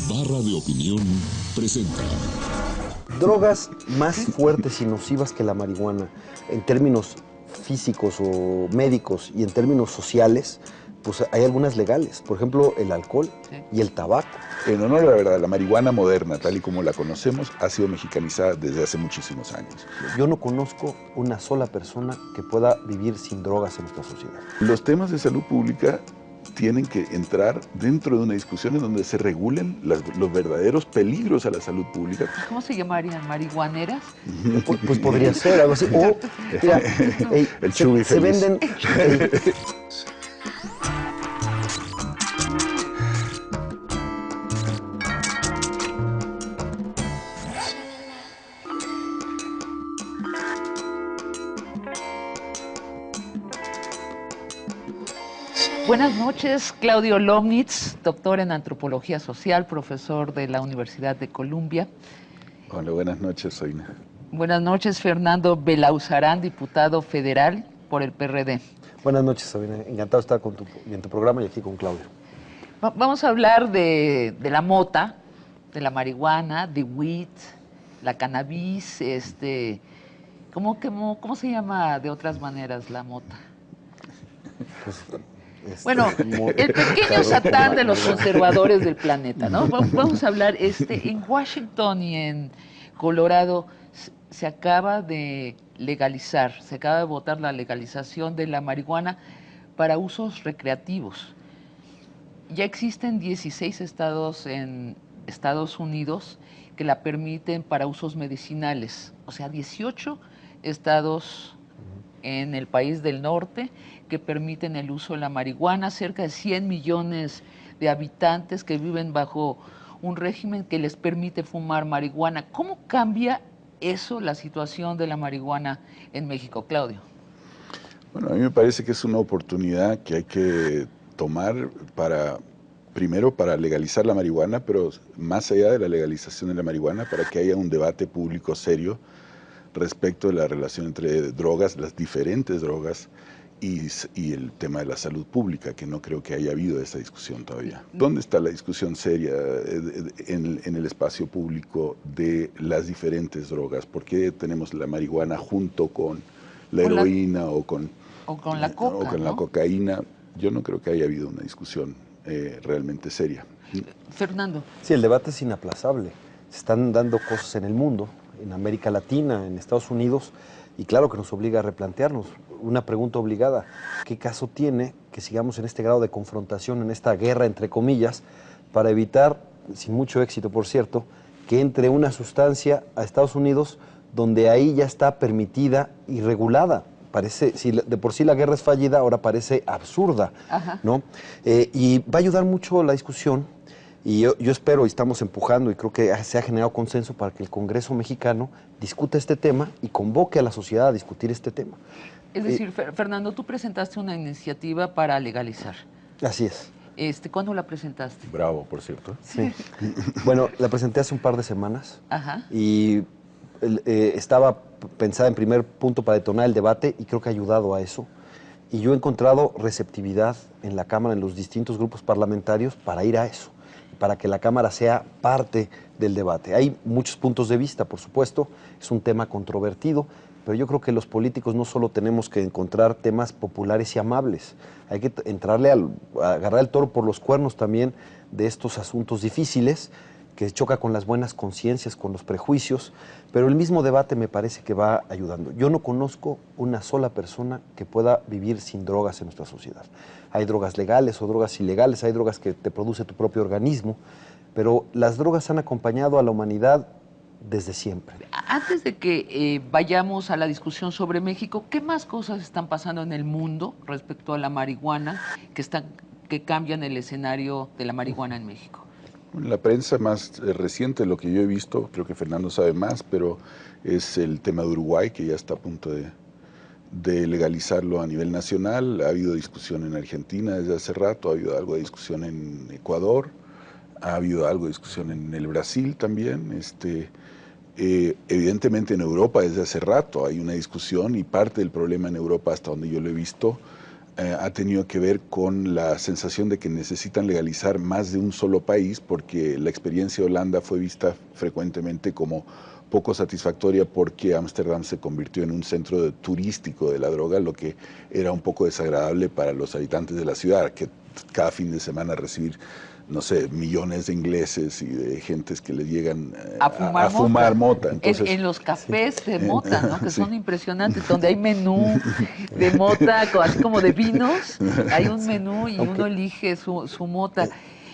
Barra de Opinión presenta. Drogas más fuertes y nocivas que la marihuana, en términos físicos o médicos y en términos sociales, pues hay algunas legales. Por ejemplo, el alcohol y el tabaco. En honor a la verdad, la marihuana moderna, tal y como la conocemos, ha sido mexicanizada desde hace muchísimos años. Yo no conozco una sola persona que pueda vivir sin drogas en nuestra sociedad. Los temas de salud pública tienen que entrar dentro de una discusión en donde se regulen los verdaderos peligros a la salud pública. ¿Cómo se llamarían? ¿Marihuaneras? Pues podría ser algo así. O, mira, el Chubi se feliz. venden... Buenas noches, Claudio Lomnitz, doctor en Antropología Social, profesor de la Universidad de Columbia. Hola, buenas noches, Soina. Buenas noches, Fernando Belauzarán, diputado federal por el PRD. Buenas noches, Sabina. Encantado de estar en tu programa y aquí con Claudio. Vamos a hablar de la mota, de la marihuana, de weed, la cannabis, ¿cómo se llama de otras maneras la mota? Bueno, el pequeño Satán de los conservadores del planeta, ¿no? Vamos a hablar, en Washington y en Colorado se acaba de legalizar, se acaba de votar la legalización de la marihuana para usos recreativos. Ya existen 16 estados en Estados Unidos que la permiten para usos medicinales, o sea, 18 estados en el país del norte que permiten el uso de la marihuana, cerca de 100 millones de habitantes que viven bajo un régimen que les permite fumar marihuana. ¿Cómo cambia eso la situación de la marihuana en México, Claudio? Bueno, a mí me parece que es una oportunidad que hay que tomar primero para legalizar la marihuana, pero más allá de la legalización de la marihuana, para que haya un debate público serio respecto de la relación entre drogas, las diferentes drogas, y el tema de la salud pública, que no creo que haya habido esa discusión todavía. ¿Dónde está la discusión seria en el espacio público de las diferentes drogas? ¿Por qué tenemos la marihuana junto con la heroína o con la coca, o con la cocaína? Yo no creo que haya habido una discusión realmente seria. Fernando. Sí, el debate es inaplazable. Se están dando cosas en el mundo, en América Latina, en Estados Unidos, y claro que nos obliga a replantearnos. Una pregunta obligada: ¿qué caso tiene que sigamos en este grado de confrontación, en esta guerra entre comillas, para evitar, sin mucho éxito por cierto, que entre una sustancia a Estados Unidos donde ahí ya está permitida y regulada? Parece, si de por sí la guerra es fallida, ahora parece absurda, ¿no? Y va a ayudar mucho la discusión. Y yo espero, y estamos empujando, y creo que se ha generado consenso para que el Congreso mexicano discuta este tema y convoque a la sociedad a discutir este tema. Es decir, Fernando, tú presentaste una iniciativa para legalizar. Así es. ¿Cuándo la presentaste? Bravo, por cierto. Sí. Bueno, la presenté hace un par de semanas. Ajá. Y estaba pensada en primer punto para detonar el debate y creo que ha ayudado a eso. Y yo he encontrado receptividad en la Cámara, en los distintos grupos parlamentarios, para ir a eso, para que la Cámara sea parte del debate. Hay muchos puntos de vista, por supuesto, es un tema controvertido, pero yo creo que los políticos no solo tenemos que encontrar temas populares y amables, hay que agarrar el toro por los cuernos también de estos asuntos difíciles, que choca con las buenas conciencias, con los prejuicios, pero el mismo debate me parece que va ayudando. Yo no conozco una sola persona que pueda vivir sin drogas en nuestra sociedad. Hay drogas legales o drogas ilegales, hay drogas que te produce tu propio organismo, pero las drogas han acompañado a la humanidad desde siempre. Antes de que vayamos a la discusión sobre México, ¿qué más cosas están pasando en el mundo respecto a la marihuana que cambian el escenario de la marihuana en México? La prensa más reciente, lo que yo he visto, creo que Fernando sabe más, pero es el tema de Uruguay, que ya está a punto de legalizarlo a nivel nacional. Ha habido discusión en Argentina desde hace rato, ha habido algo de discusión en Ecuador, ha habido algo de discusión en el Brasil también. Evidentemente en Europa desde hace rato hay una discusión, y parte del problema en Europa, hasta donde yo lo he visto, ha tenido que ver con la sensación de que necesitan legalizar más de un solo país, porque la experiencia de Holanda fue vista frecuentemente como poco satisfactoria porque Ámsterdam se convirtió en un centro turístico de la droga, lo que era un poco desagradable para los habitantes de la ciudad, que cada fin de semana recibir, no sé, millones de ingleses y de gentes que les llegan a fumar mota. Entonces, en los cafés de mota, ¿no? Que son impresionantes, donde hay menú de mota, así como de vinos, hay un menú y uno elige su mota.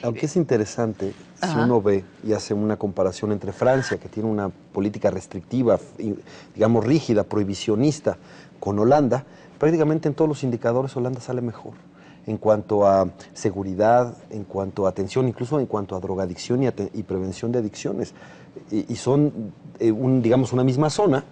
Aunque es interesante, si uno ve y hace una comparación entre Francia, que tiene una política restrictiva, digamos rígida, prohibicionista, con Holanda, prácticamente en todos los indicadores Holanda sale mejor. En cuanto a seguridad, en cuanto a atención, incluso en cuanto a drogadicción y prevención de adicciones. Y son, digamos, una misma zona,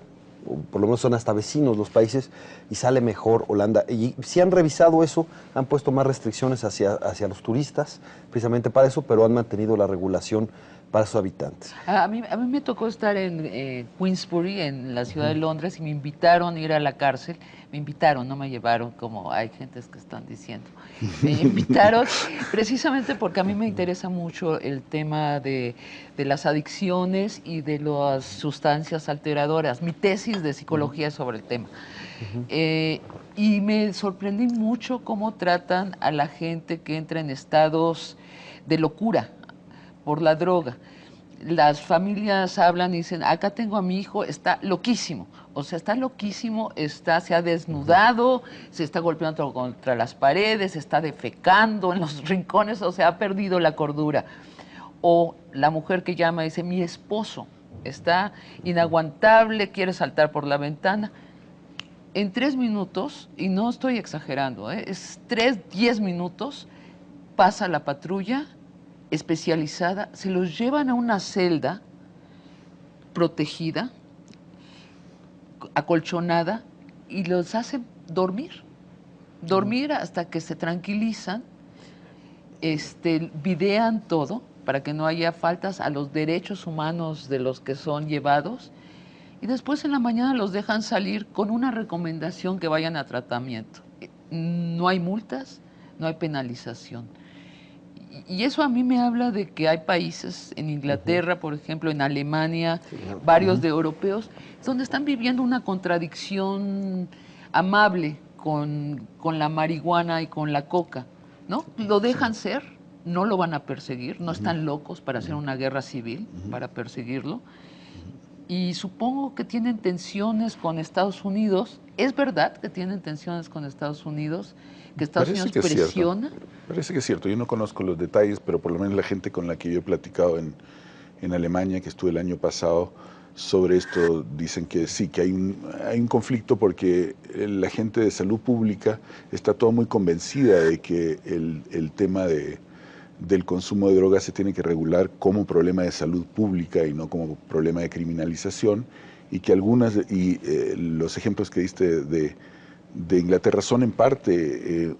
o por lo menos son hasta vecinos los países, y sale mejor Holanda. Y si han revisado eso, han puesto más restricciones hacia los turistas, precisamente para eso, pero han mantenido la regulación para sus habitantes. A mí me tocó estar en Queensbury, en la ciudad de Londres, y me invitaron a ir a la cárcel. Me invitaron, no me llevaron, como hay gentes que están diciendo. Me invitaron precisamente porque a mí me interesa mucho el tema de las adicciones y de las sustancias alteradoras. Mi tesis de psicología es sobre el tema. Y me sorprendí mucho cómo tratan a la gente que entra en estados de locura por la droga. Las familias hablan y dicen, acá tengo a mi hijo, está loquísimo. O sea, está loquísimo, se ha desnudado, se está golpeando contra las paredes, está defecando en los rincones, o sea, ha perdido la cordura. O la mujer que llama y dice, mi esposo está inaguantable, quiere saltar por la ventana. En 3 minutos, y no estoy exagerando, es 10 minutos, pasa la patrulla especializada, se los llevan a una celda protegida, acolchonada, y los hacen dormir hasta que se tranquilizan, videan todo para que no haya faltas a los derechos humanos de los que son llevados, y después en la mañana los dejan salir con una recomendación que vayan a tratamiento. No hay multas, no hay penalización. Y eso a mí me habla de que hay países, en Inglaterra, por ejemplo, en Alemania, varios de europeos, donde están viviendo una contradicción amable con la marihuana y con la coca, ¿no? Lo dejan ser, no lo van a perseguir, no están locos para hacer una guerra civil, para perseguirlo. Y supongo que tienen tensiones con Estados Unidos. ¿Es verdad que tienen tensiones con Estados Unidos? ¿Que Estados Unidos presiona? Parece que es cierto. Yo no conozco los detalles, pero por lo menos la gente con la que yo he platicado en Alemania, que estuve el año pasado, sobre esto dicen que sí, que hay un conflicto porque la gente de salud pública está toda muy convencida de que el tema del consumo de drogas se tiene que regular como problema de salud pública y no como problema de criminalización, y que los ejemplos que diste de Inglaterra son en parte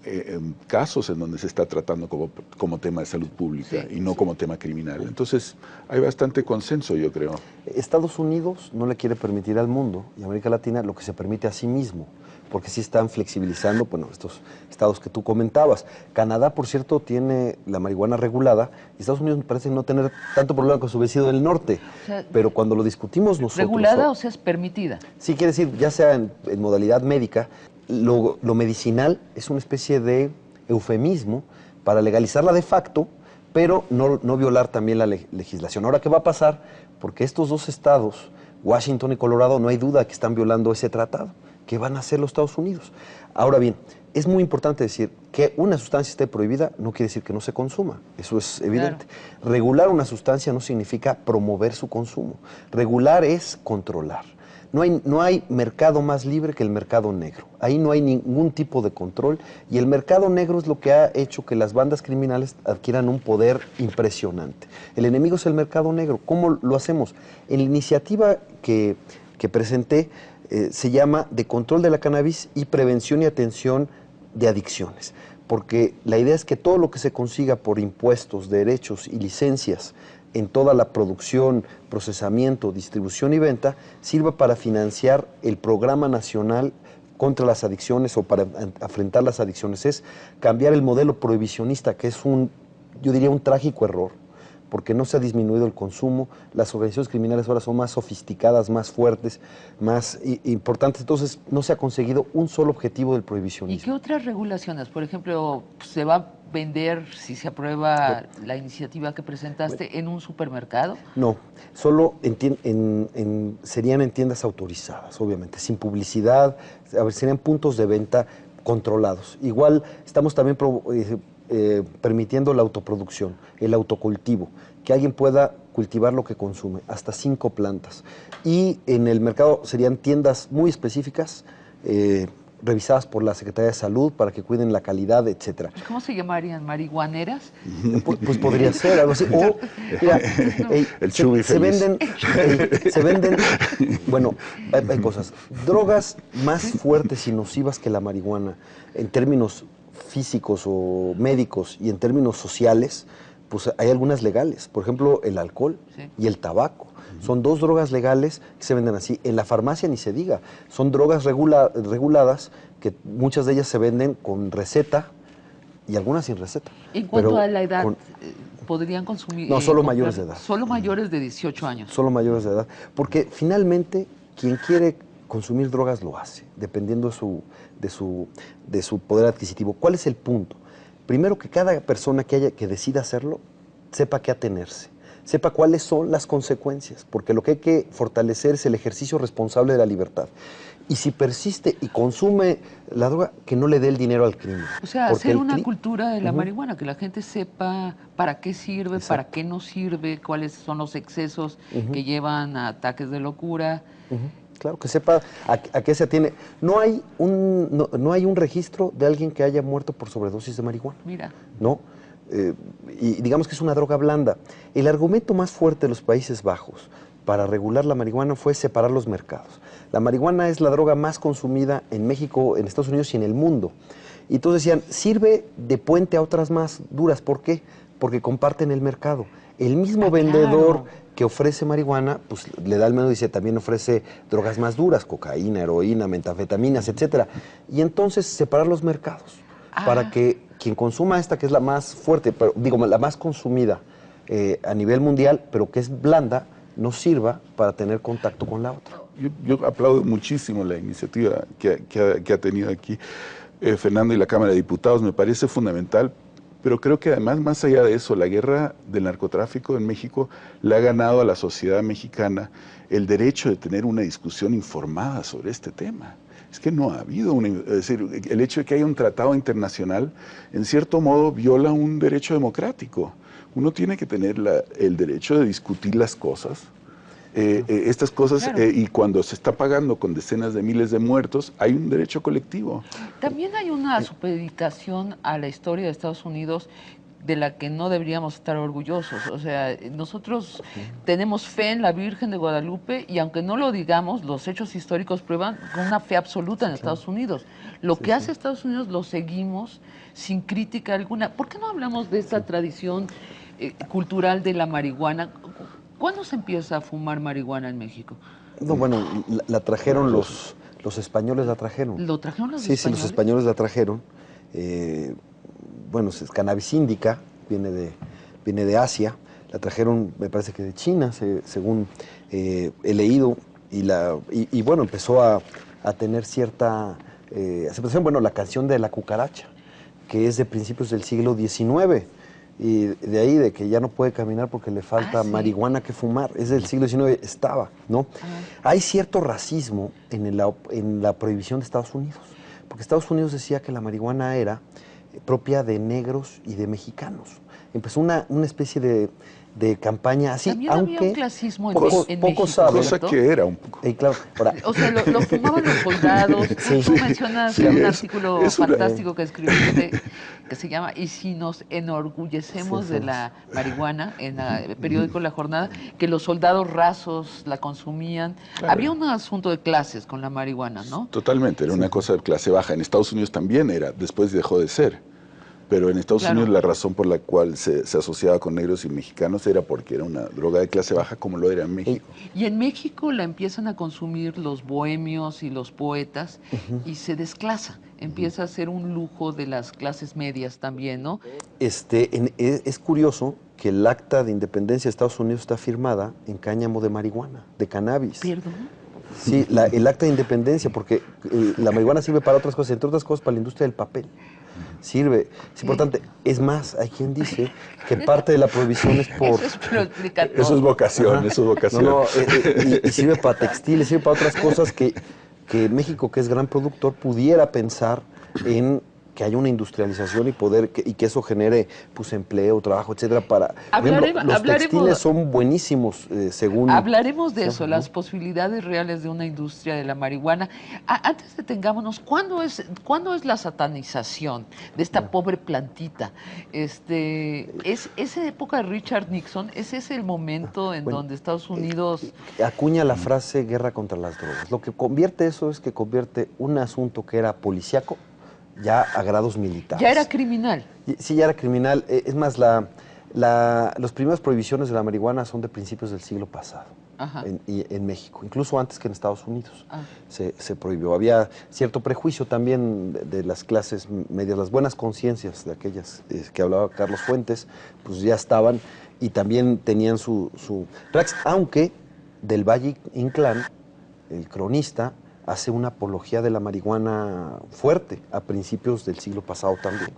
casos en donde se está tratando como tema de salud pública y no como tema criminal. Entonces hay bastante consenso, yo creo. Estados Unidos no le quiere permitir al mundo y América Latina lo que se permite a sí mismo, porque sí están flexibilizando, bueno, estos estados que tú comentabas. Canadá, por cierto, tiene la marihuana regulada y Estados Unidos parece no tener tanto problema con su vecino del norte, o sea, pero cuando lo discutimos nosotros... ¿Regulada o sea es permitida? Sí, quiere decir, ya sea en modalidad médica, lo medicinal es una especie de eufemismo para legalizarla de facto, pero no violar también la legislación. Ahora, ¿qué va a pasar? Porque estos dos estados, Washington y Colorado, no hay duda que están violando ese tratado. ¿Qué van a hacer los Estados Unidos? Ahora bien, es muy importante decir que una sustancia esté prohibida no quiere decir que no se consuma, eso es evidente. Claro. Regular una sustancia no significa promover su consumo, regular es controlar. No hay mercado más libre que el mercado negro. Ahí no hay ningún tipo de control y el mercado negro es lo que ha hecho que las bandas criminales adquieran un poder impresionante. El enemigo es el mercado negro. ¿Cómo lo hacemos? En la iniciativa que presenté se llama de control de la cannabis y prevención y atención de adicciones. Porque la idea es que todo lo que se consiga por impuestos, derechos y licencias en toda la producción, procesamiento, distribución y venta, sirva para financiar el Programa Nacional contra las adicciones o para enfrentar las adicciones es cambiar el modelo prohibicionista, que es yo diría un trágico error, porque no se ha disminuido el consumo, las organizaciones criminales ahora son más sofisticadas, más fuertes, más importantes, entonces no se ha conseguido un solo objetivo del prohibicionismo. ¿Y qué otras regulaciones? Por ejemplo, ¿se va a vender, si se aprueba la iniciativa que presentaste, en un supermercado? No, solo serían en tiendas autorizadas, obviamente, sin publicidad, serían puntos de venta controlados. Igual estamos también permitiendo la autoproducción, el autocultivo, que alguien pueda cultivar lo que consume, hasta 5 plantas. Y en el mercado serían tiendas muy específicas, revisadas por la Secretaría de Salud para que cuiden la calidad, etcétera. ¿Cómo se llamarían? ¿Marihuaneras? Pues podría ser algo así. O, mira, el Chubi se feliz. venden, bueno, hay cosas. Drogas más fuertes y nocivas que la marihuana, en términos físicos o médicos y en términos sociales, pues hay algunas legales. Por ejemplo, el alcohol y el tabaco. Son 2 drogas legales que se venden así. En la farmacia ni se diga. Son drogas reguladas que muchas de ellas se venden con receta y algunas sin receta. En cuanto a la edad, ¿podrían consumir? No, solo mayores de edad. Solo mayores de 18 años. Solo mayores de edad. Porque finalmente quien quiere consumir drogas lo hace, dependiendo de su poder adquisitivo. ¿Cuál es el punto? Primero, que cada persona que decida hacerlo sepa qué atenerse, sepa cuáles son las consecuencias, porque lo que hay que fortalecer es el ejercicio responsable de la libertad. Y si persiste y consume la droga, que no le dé el dinero al crimen. O sea, hacer una cultura de la marihuana, que la gente sepa para qué sirve, para qué no sirve, cuáles son los excesos que llevan a ataques de locura. Claro, que sepa a qué se atiene. No hay un registro de alguien que haya muerto por sobredosis de marihuana. Mira. ¿No? Y digamos que es una droga blanda. El argumento más fuerte de los Países Bajos para regular la marihuana fue separar los mercados. La marihuana es la droga más consumida en México, en Estados Unidos y en el mundo. Y entonces decían, sirve de puente a otras más duras. ¿Por qué? Porque comparten el mercado. El mismo vendedor que ofrece marihuana, pues le da al menú, dice, también ofrece drogas más duras, cocaína, heroína, metanfetaminas, etcétera. Y entonces separar los mercados para que quien consuma esta, que es la más fuerte, pero digo, la más consumida a nivel mundial, pero que es blanda, no sirva para tener contacto con la otra. Yo aplaudo muchísimo la iniciativa que ha tenido aquí Fernando y la Cámara de Diputados, me parece fundamental, pero creo que además, más allá de eso, la guerra del narcotráfico en México le ha ganado a la sociedad mexicana el derecho de tener una discusión informada sobre este tema. Es que no ha habido es decir, el hecho de que haya un tratado internacional, en cierto modo, viola un derecho democrático. Uno tiene que tener el derecho de discutir las cosas, estas cosas, claro. Y cuando se está pagando con decenas de miles de muertos, hay un derecho colectivo. También hay una supeditación a la historia de Estados Unidos de la que no deberíamos estar orgullosos. O sea, nosotros tenemos fe en la Virgen de Guadalupe y aunque no lo digamos, los hechos históricos prueban con una fe absoluta en Estados Unidos. Lo que hace Estados Unidos lo seguimos sin crítica alguna. ¿Por qué no hablamos de esta tradición cultural de la marihuana? ¿Cuándo se empieza a fumar marihuana en México? No, bueno, la trajeron los españoles, la trajeron. ¿Lo trajeron los españoles? Sí, los españoles la trajeron. Bueno, es cannabis indica, viene de Asia. La trajeron, me parece que de China, según he leído. Y bueno, empezó a tener cierta aceptación. Bueno, la canción de la cucaracha, que es de principios del siglo XIX. Y de ahí, de que ya no puede caminar porque le falta marihuana que fumar. Es del siglo XIX, estaba, ¿no? Hay cierto racismo en la prohibición de Estados Unidos. Porque Estados Unidos decía que la marihuana era propia de negros y de mexicanos. Empezó una especie de campaña así, también aunque había un clasismo en poco México, saben. Cosa que era un poco. Claro, ahora, o sea, lo fumaban los soldados. Tú mencionas un artículo fantástico que escribiste que se llama "Y si nos enorgullecemos de la marihuana", en el periódico La Jornada, que los soldados rasos la consumían. Claro. Había un asunto de clases con la marihuana, ¿no? Totalmente, era una cosa de clase baja. En Estados Unidos también era, después dejó de ser. Pero en Estados Claro. Unidos la razón por la cual se asociaba con negros y mexicanos era porque era una droga de clase baja como lo era en México. Y en México la empiezan a consumir los bohemios y los poetas y se desclasa. Empieza a ser un lujo de las clases medias también, ¿no? Es curioso que el acta de independencia de Estados Unidos está firmada en cáñamo de marihuana, de cannabis. Perdón. Sí, el acta de independencia, porque la marihuana sirve para otras cosas, entre otras cosas para la industria del papel. Sirve, es importante. Es más, hay quien dice que parte de la prohibición es por... Pero explica todo. Eso es vocación, eso es vocación. Y sirve para textiles, sirve para otras cosas que México, que es gran productor, pudiera pensar en que haya una industrialización y que eso genere pues empleo, trabajo, etcétera. Por ejemplo, los textiles son buenísimos, según... Hablaremos de eso, las posibilidades reales de una industria de la marihuana. Antes detengámonos, ¿cuándo es la satanización de esta pobre plantita? ¿Es época de Richard Nixon? ¿Ese es el momento en donde Estados Unidos... acuña la frase guerra contra las drogas. Lo que convierte eso es que convierte un asunto que era policíaco ya a grados militares. Ya era criminal. Sí, ya era criminal. Es más, las primeras prohibiciones de la marihuana son de principios del siglo pasado en México, incluso antes que en Estados Unidos. Se prohibió. Había cierto prejuicio también de las clases medias, las buenas conciencias de aquellas que hablaba Carlos Fuentes, pues ya estaban y también tenían su aunque del Valle Inclán, el cronista, hace una apología de la marihuana fuerte a principios del siglo pasado también.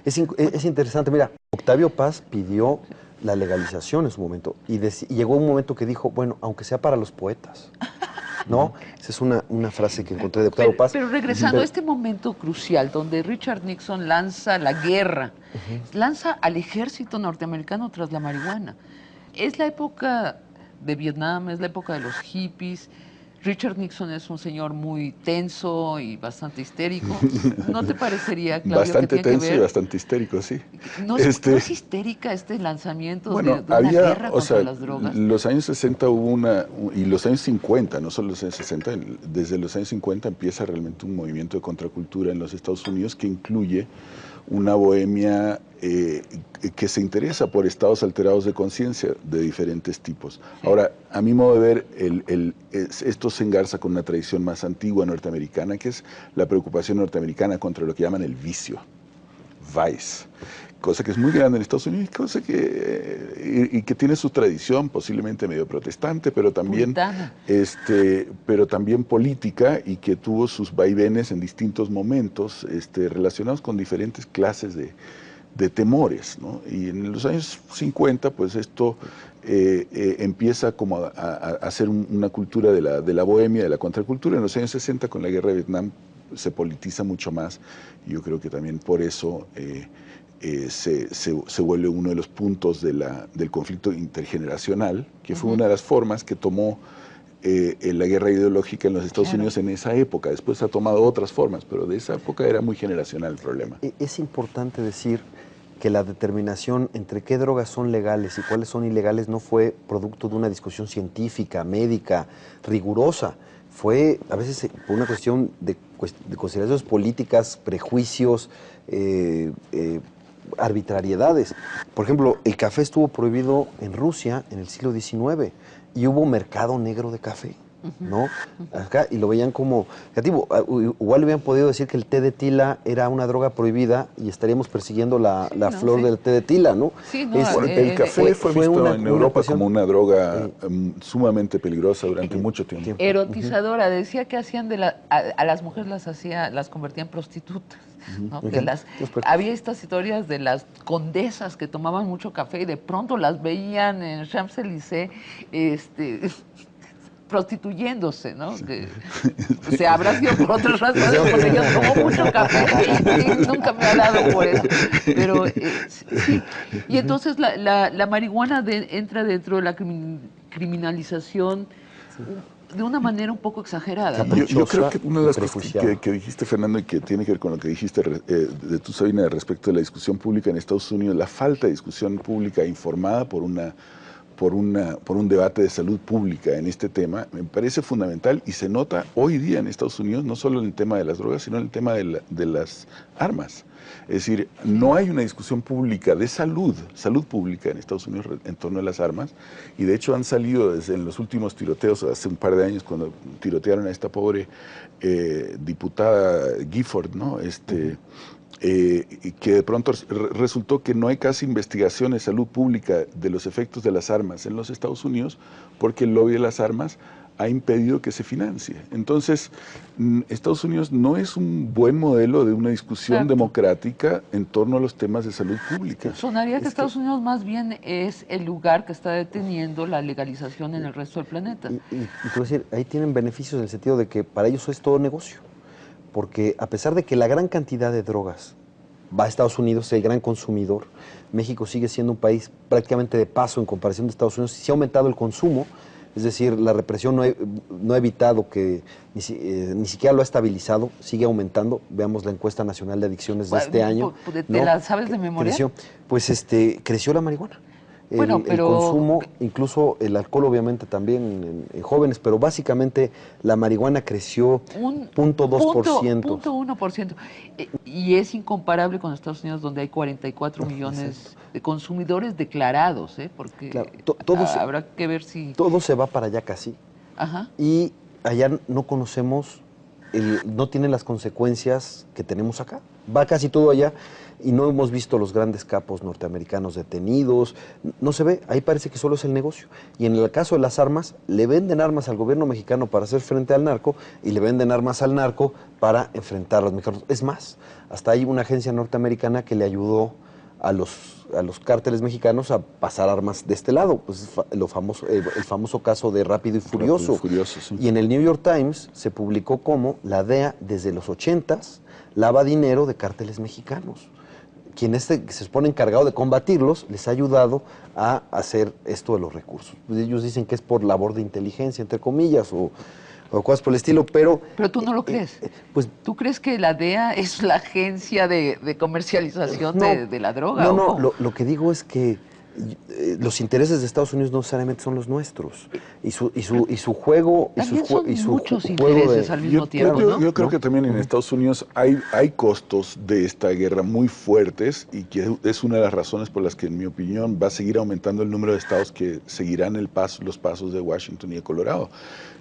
Es interesante, mira, Octavio Paz pidió la legalización en su momento y llegó un momento que dijo, bueno, aunque sea para los poetas, ¿no? Esa es una frase que encontré de Octavio Paz. Pero regresando a este momento crucial donde Richard Nixon lanza la guerra, lanza al ejército norteamericano tras la marihuana. Es la época de Vietnam, es la época de los hippies. Richard Nixon es un señor muy tenso y bastante histérico. ¿No te parecería, Claudio, bastante que tiene tenso que ver? y bastante histérico, sí. ¿No es histérica este lanzamiento de una guerra contra las drogas? Los años 60 hubo y los años 50, no solo los años 60, desde los años 50 empieza realmente un movimiento de contracultura en los Estados Unidos que incluye una bohemia que se interesa por estados alterados de conciencia de diferentes tipos. Ahora, a mi modo de ver, esto se engarza con una tradición más antigua norteamericana, que es la preocupación norteamericana contra lo que llaman el vicio, vice, cosa que es muy grande en Estados Unidos, cosa y que tiene su tradición, posiblemente medio protestante, pero también, política, y que tuvo sus vaivenes en distintos momentos relacionados con diferentes clases de temores, ¿no? Y en los años 50, pues esto empieza como a ser una cultura de la bohemia, de la contracultura. En los años 60, con la guerra de Vietnam, se politiza mucho más, y yo creo que también por eso se vuelve uno de los puntos del conflicto intergeneracional, que fue una de las formas que tomó la guerra ideológica en los Estados Unidos en esa época. Después ha tomado otras formas, pero de esa época era muy generacional el problema. Es importante decir que la determinación entre qué drogas son legales y cuáles son ilegales no fue producto de una discusión científica, médica, rigurosa. Fue a veces por una cuestión de consideraciones políticas, prejuicios, arbitrariedades. Por ejemplo, el café estuvo prohibido en Rusia en el siglo XIX y hubo mercado negro de café, ¿no? Acá, y lo veían como negativo. Igual hubieran podido decir que el té de tila era una droga prohibida y estaríamos persiguiendo la flor del té de tila, ¿no? Sí, no, el café fue visto en Europa como una droga Sí. Sumamente peligrosa durante mucho tiempo. Erotizadora, decía que hacían a las mujeres las convertían en prostitutas, ¿no? Que había estas historias de las condesas que tomaban mucho café y de pronto las veían en Champs-Élysées prostituyéndose, ¿no? Que, o sea, habrá sido por otras razones, porque yo tomo mucho café y nunca me ha dado por eso. Pero sí. Y entonces la marihuana entra dentro de la criminalización de una manera un poco exagerada, ¿no? Yo creo que una de las cosas que dijiste, Fernando, y que tiene que ver con lo que dijiste de tu, Sabina, respecto de la discusión pública en Estados Unidos, la falta de discusión pública informada por por un debate de salud pública en este tema, me parece fundamental y se nota hoy día en Estados Unidos, no solo en el tema de las drogas, sino en el tema de las armas. Es decir, no hay una discusión pública de salud pública en Estados Unidos en torno a las armas, y de hecho han salido desde en los últimos tiroteos, hace un par de años, cuando tirotearon a esta pobre diputada Gifford, ¿no? Y que de pronto resultó que no hay casi investigación de salud pública de los efectos de las armas en los Estados Unidos, porque el lobby de las armas ha impedido que se financie. Entonces, Estados Unidos no es un buen modelo de una discusión democrática en torno a los temas de salud pública. Sonaría que Estados Unidos más bien es el lugar que está deteniendo la legalización en el resto del planeta. Y te voy a decir, ahí tienen beneficios en el sentido de que para ellos es todo negocio. Porque a pesar de que la gran cantidad de drogas va a Estados Unidos, es el gran consumidor, México sigue siendo un país prácticamente de paso en comparación de Estados Unidos. Sí ha aumentado el consumo, es decir, la represión no ha evitado que, ni siquiera lo ha estabilizado, sigue aumentando. Veamos la encuesta nacional de adicciones de este año. ¿Te la sabes de memoria? Creció la marihuana. Bueno, el consumo, incluso el alcohol obviamente también en jóvenes, pero básicamente la marihuana creció 0.2%. 0.1%. Y es incomparable con Estados Unidos, donde hay 44 millones de consumidores declarados, porque claro, habrá que ver si... Todo se va para allá casi. Ajá. Y allá no conocemos, no tiene las consecuencias que tenemos acá. Va casi todo allá. Y no hemos visto los grandes capos norteamericanos detenidos, no se ve, ahí parece que solo es el negocio. Y en el caso de las armas, le venden armas al gobierno mexicano para hacer frente al narco y le venden armas al narco para enfrentar a los mexicanos. Es más, hasta hay una agencia norteamericana que le ayudó a los cárteles mexicanos a pasar armas de este lado, pues el famoso caso de Rápido y Furioso. Sí. Y en el New York Times se publicó cómo la DEA desde los 80s lava dinero de cárteles mexicanos. Quien se supone encargado de combatirlos, les ha ayudado a hacer esto de los recursos. Ellos dicen que es por labor de inteligencia, entre comillas, o cosas por el estilo, pero... Pero tú no lo crees. Pues, ¿tú crees que la DEA es la agencia de comercialización de la droga? No, lo que digo es que los intereses de Estados Unidos no necesariamente son los nuestros. Y su juego... muchos intereses al mismo tiempo, ¿no? Yo creo que también en Estados Unidos hay costos de esta guerra muy fuertes, y que es una de las razones por las que, en mi opinión, va a seguir aumentando el número de estados que seguirán los pasos de Washington y de Colorado.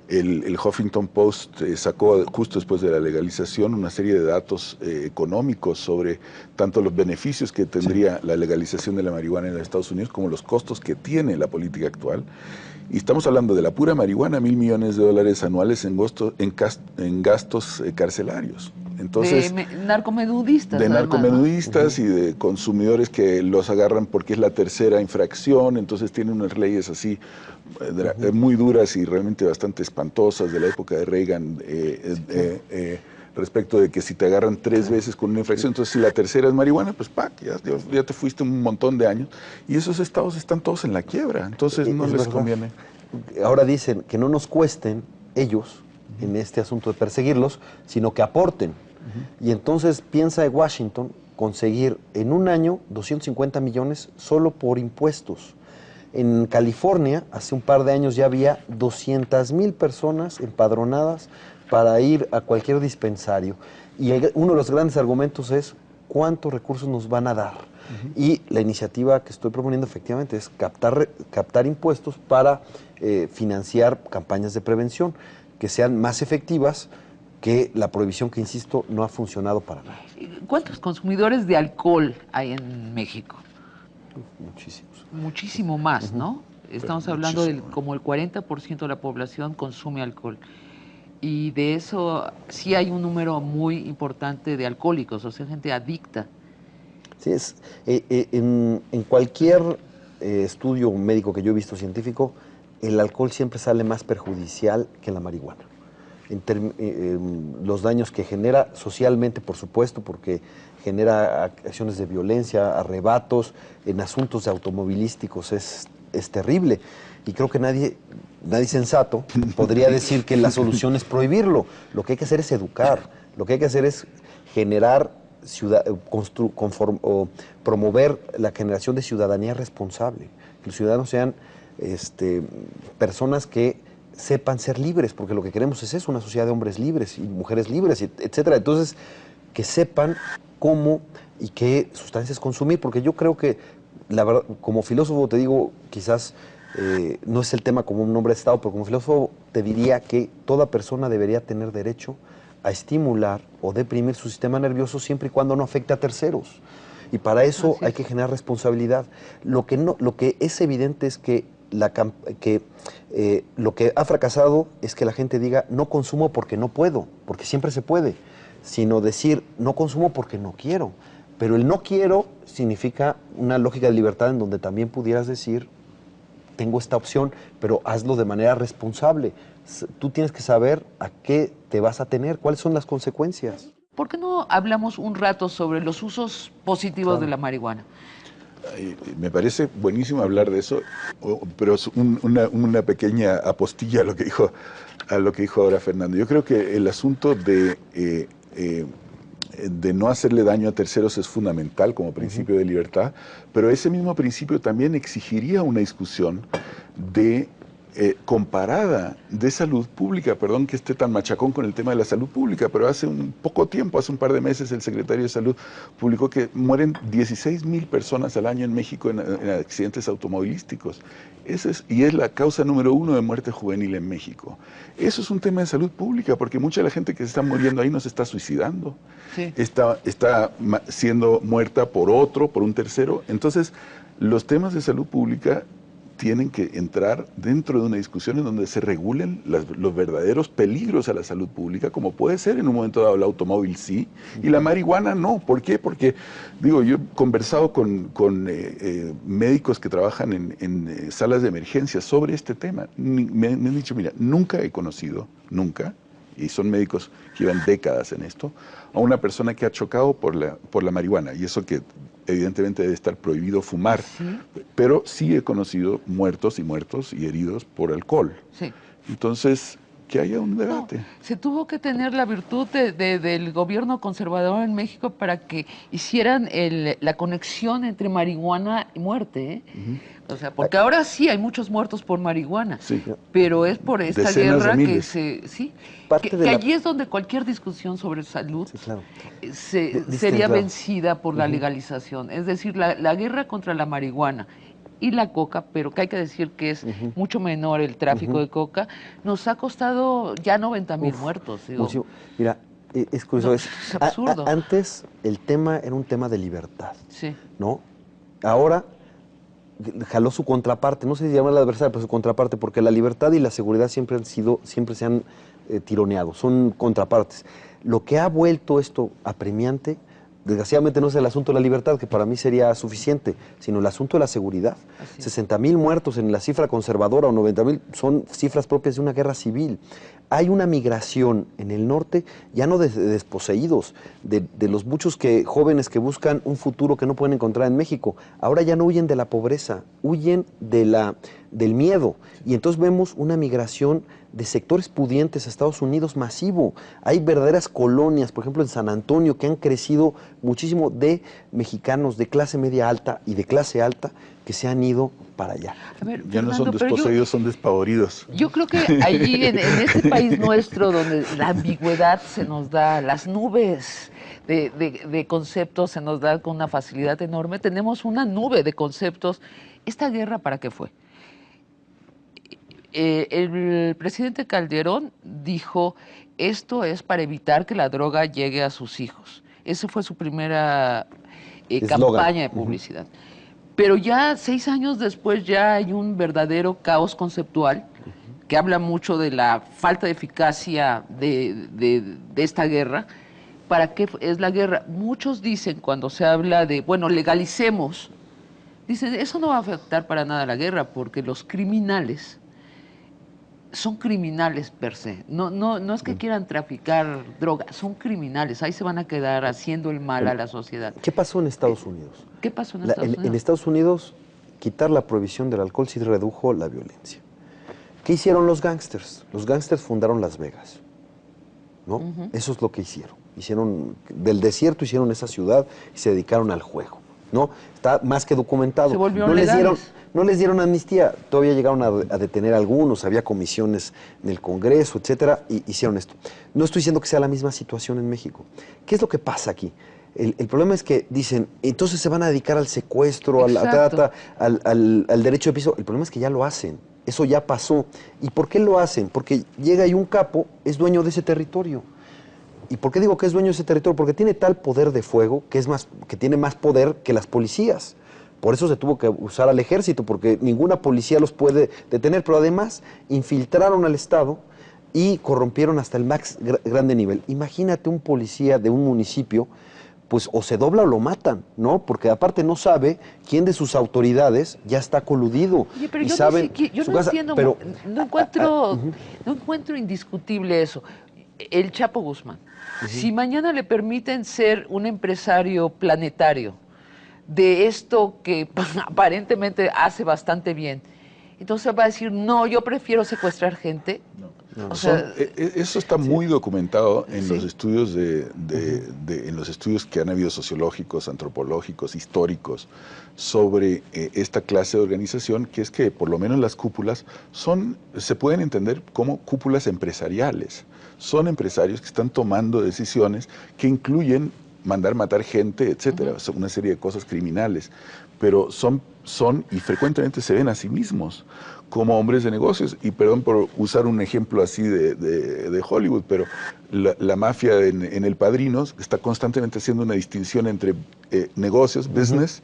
El Huffington Post sacó justo después de la legalización una serie de datos económicos sobre tanto los beneficios que tendría la legalización de la marihuana en los Estados Unidos como los costos que tiene la política actual. Y estamos hablando de la pura marihuana, $1.000 millones anuales en gastos carcelarios. Entonces, de narcomenudistas. De narcomenudistas, ¿no? Y de consumidores que los agarran porque es la tercera infracción, entonces tienen unas leyes así muy duras y realmente bastante espantosas de la época de Reagan, respecto de que si te agarran 3 veces con una infracción, entonces si la tercera es marihuana, pues ya te fuiste un montón de años, y esos estados están todos en la quiebra, entonces no les conviene. Ahora dicen que no nos cuesten ellos en este asunto de perseguirlos, sino que aporten. Y entonces piensa de Washington conseguir en un año 250 millones solo por impuestos. En California, hace un par de años ya había 200,000 personas empadronadas para ir a cualquier dispensario. Y uno de los grandes argumentos es cuántos recursos nos van a dar. Y la iniciativa que estoy proponiendo efectivamente es captar impuestos para financiar campañas de prevención que sean más efectivas que la prohibición que, insisto, no ha funcionado para nada. ¿Cuántos consumidores de alcohol hay en México? Muchísimos. Muchísimo más, ¿no? Estamos hablando del como el 40% de la población consume alcohol. Y de eso sí hay un número muy importante de alcohólicos, o sea, gente adicta. Sí, en cualquier estudio médico que yo he visto científico, el alcohol siempre sale más perjudicial que la marihuana. Los daños que genera socialmente, por supuesto, porque genera acciones de violencia, arrebatos, en asuntos automovilísticos es terrible. Y creo que nadie sensato podría decir que la solución es prohibirlo. Lo que hay que hacer es educar, lo que hay que hacer es generar promover la generación de ciudadanía responsable. que los ciudadanos sean personas que sepan ser libres, porque lo que queremos es eso, una sociedad de hombres libres y mujeres libres, etcétera. Entonces, que sepan cómo y qué sustancias consumir, porque yo creo que, la verdad, como filósofo te digo, quizás no es el tema como un hombre de Estado, pero como filósofo te diría que toda persona debería tener derecho a estimular o deprimir su sistema nervioso siempre y cuando no afecte a terceros. Y para eso hay que generar responsabilidad. Lo que es evidente es que lo que ha fracasado es que la gente diga no consumo porque no puedo, porque siempre se puede, sino decir no consumo porque no quiero. Pero el no quiero significa una lógica de libertad en donde también pudieras decir tengo esta opción, pero hazlo de manera responsable. Tú tienes que saber a qué te vas a tener, cuáles son las consecuencias. ¿Por qué no hablamos un rato sobre los usos positivos de la marihuana? Me parece buenísimo hablar de eso, pero es una pequeña apostilla a lo que dijo ahora Fernando. Yo creo que el asunto de no hacerle daño a terceros es fundamental como principio de libertad, pero ese mismo principio también exigiría una discusión comparada de salud pública. Perdón que esté tan machacón con el tema de la salud pública, pero hace un poco tiempo, hace un par de meses, el secretario de Salud publicó que mueren 16,000 personas al año en México en accidentes automovilísticos. Y es la causa número 1 de muerte juvenil en México. Eso es un tema de salud pública, porque mucha de la gente que se está muriendo ahí no se está suicidando. Sí. Está siendo muerta por un tercero. Entonces, los temas de salud pública tienen que entrar dentro de una discusión en donde se regulen los verdaderos peligros a la salud pública, como puede ser en un momento dado el automóvil, sí, y la marihuana no. ¿Por qué? Porque, digo, yo he conversado con médicos que trabajan en salas de emergencia sobre este tema. Me han dicho, mira, nunca he conocido, y son médicos que llevan décadas en esto, a una persona que ha chocado por la marihuana, y eso que evidentemente debe estar prohibido fumar, ¿sí? Pero sí he conocido muertos y heridos por alcohol. Sí. Entonces, que haya un debate. No, se tuvo que tener la virtud del gobierno conservador en México para que hicieran la conexión entre marihuana y muerte, ¿eh? O sea, porque ahora sí hay muchos muertos por marihuana, sí, pero es por esta decenas guerra de que que allí es donde cualquier discusión sobre salud sería vencida por la legalización. Es decir, la guerra contra la marihuana y la coca, pero que hay que decir que es mucho menor el tráfico de coca, nos ha costado ya 90,000 muertos. Digo. Mira, es curioso. No, es absurdo. Antes el tema era un tema de libertad, sí, ¿no? Ahora jaló su contraparte, no sé si llama el adversario, pero su contraparte, porque la libertad y la seguridad siempre se han tironeado, son contrapartes. Lo que ha vuelto esto apremiante, desgraciadamente no es el asunto de la libertad, que para mí sería suficiente, sino el asunto de la seguridad. 60,000 muertos en la cifra conservadora o 90,000 son cifras propias de una guerra civil. Hay una migración en el norte, ya no de desposeídos, de los muchos jóvenes que buscan un futuro que no pueden encontrar en México. Ahora ya no huyen de la pobreza, huyen del miedo. Y entonces vemos una migración de sectores pudientes a Estados Unidos masivo. Hay verdaderas colonias, por ejemplo en San Antonio, que han crecido muchísimo de mexicanos de clase media alta y de clase alta que se han ido para allá. A ver, ya Fernando, no son desposeídos, son despavoridos. Yo creo que allí, en este país nuestro, donde la ambigüedad se nos da, las nubes de conceptos se nos da con una facilidad enorme, tenemos una nube de conceptos. ¿Esta guerra para qué fue? El presidente Calderón dijo, esto es para evitar que la droga llegue a sus hijos. Esa fue su primera campaña de publicidad. Pero ya 6 años después ya hay un verdadero caos conceptual que habla mucho de la falta de eficacia de esta guerra. ¿Para qué es la guerra? Muchos dicen cuando se habla de, bueno, legalicemos, dicen, eso no va a afectar para nada a la guerra porque los criminales son criminales per se. No es que quieran traficar drogas, son criminales. Ahí se van a quedar haciendo el mal a la sociedad. ¿Qué pasó en Estados Unidos? ¿Qué pasó en Estados Unidos? En Estados Unidos, quitar la prohibición del alcohol sí redujo la violencia. ¿Qué hicieron los gángsters? Los gángsters fundaron Las Vegas, ¿no? Eso es lo que hicieron. Del desierto hicieron esa ciudad y se dedicaron al juego. ¿no? Está más que documentado. Se volvieron no legales. no les dieron amnistía, todavía llegaron a detener a algunos, había comisiones en el Congreso, etcétera, y hicieron esto. No estoy diciendo que sea la misma situación en México. ¿Qué es lo que pasa aquí? El problema es que dicen, entonces se van a dedicar al secuestro, a la trata, al derecho de piso. El problema es que ya lo hacen, eso ya pasó. ¿Y por qué lo hacen? Porque llega y un capo es dueño de ese territorio. ¿Y por qué digo que es dueño de ese territorio? Porque tiene tal poder de fuego que tiene más poder que las policías. Por eso se tuvo que usar al ejército, porque ninguna policía los puede detener. Pero además infiltraron al Estado y corrompieron hasta el más grande nivel. Imagínate un policía de un municipio, pues o se dobla o lo matan, ¿no? Porque aparte no sabe quién de sus autoridades ya está coludido. Oye, pero y yo saben no, sé, yo su no casa, entiendo, pero, no encuentro indiscutible eso. El Chapo Guzmán, si mañana le permiten ser un empresario planetario de esto que pues, aparentemente hace bastante bien, entonces va a decir, no, yo prefiero secuestrar gente. O sea, Eso está muy documentado en los estudios en los estudios que han habido sociológicos, antropológicos, históricos sobre esta clase de organización, que es que por lo menos las cúpulas se pueden entender como cúpulas empresariales. Son empresarios que están tomando decisiones que incluyen mandar matar gente, etcétera, una serie de cosas criminales, pero son y frecuentemente se ven a sí mismos como hombres de negocios. Y perdón por usar un ejemplo así de Hollywood, pero la mafia en El Padrino está constantemente haciendo una distinción entre negocios, business,